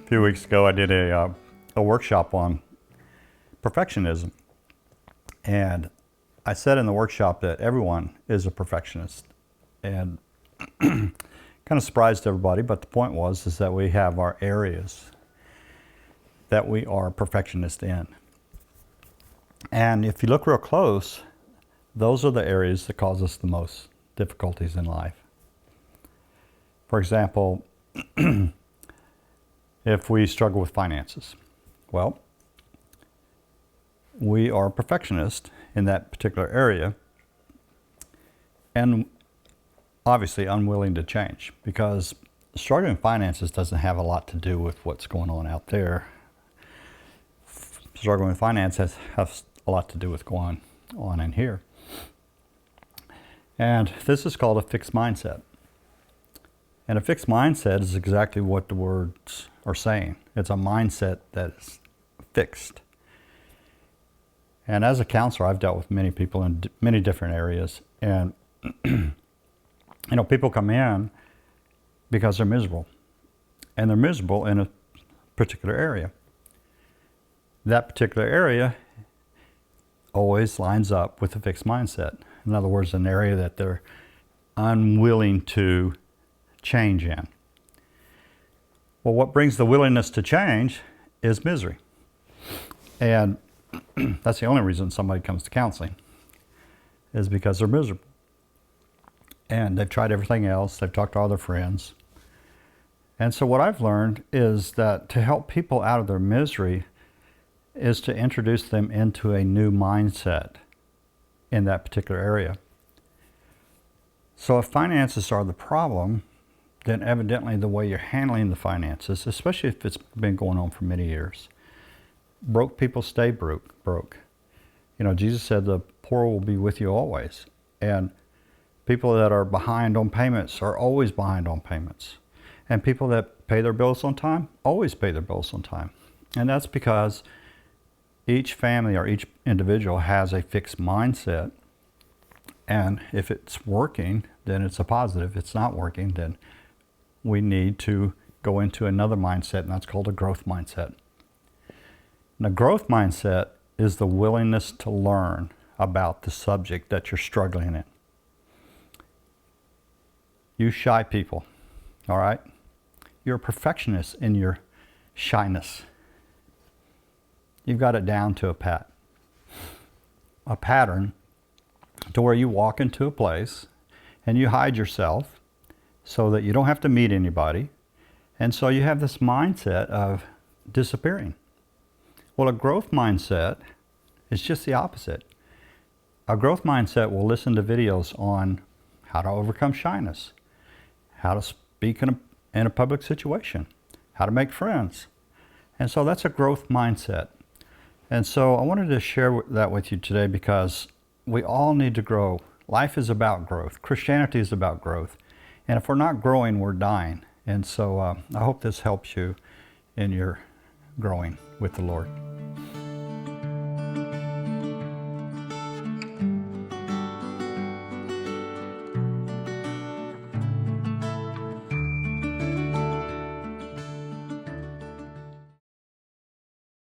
A few weeks ago, I did a workshop on perfectionism. And I said in the workshop that everyone is a perfectionist. And kind of surprised everybody, but the point is that we have our areas that we are perfectionists in. And if you look real close, those are the areas that cause us the most difficulties in life. For example, if we struggle with finances, well, we are perfectionists in that particular area and obviously unwilling to change, because struggling with finances doesn't have a lot to do with what's going on out there. Struggling with finance has a lot to do with going on in here. And this is called a fixed mindset. And a fixed mindset is exactly what the words are saying. It's a mindset that is fixed. And as a counselor, I've dealt with many people in many different areas. And, people come in because they're miserable. And they're miserable in a particular area. That particular area always lines up with a fixed mindset. In other words, an area that they're unwilling to change in. Well, what brings the willingness to change is misery. And that's the only reason somebody comes to counseling, is because they're miserable. And they've tried everything else. They've talked to all their friends. And so what I've learned is that to help people out of their misery is to introduce them into a new mindset in that particular area. So if finances are the problem, then evidently the way you're handling the finances, especially if it's been going on for many years, broke people stay broke. Jesus said the poor will be with you always. And people that are behind on payments are always behind on payments. And people that pay their bills on time always pay their bills on time. And that's because each family or each individual has a fixed mindset. And if it's working, then it's a positive. If it's not working, then we need to go into another mindset, and that's called a growth mindset. And a growth mindset is the willingness to learn about the subject that you're struggling in. You shy people, all right? You're a perfectionist in your shyness. You've got it down to a pattern to where you walk into a place and you hide yourself so that you don't have to meet anybody. And so you have this mindset of disappearing. Well, a growth mindset is just the opposite. A growth mindset will listen to videos on how to overcome shyness, how to speak in a public situation, how to make friends. And so that's a growth mindset. And so I wanted to share that with you today because we all need to grow. Life is about growth. Christianity is about growth. And if we're not growing, we're dying. And so I hope this helps you in your growing with the Lord.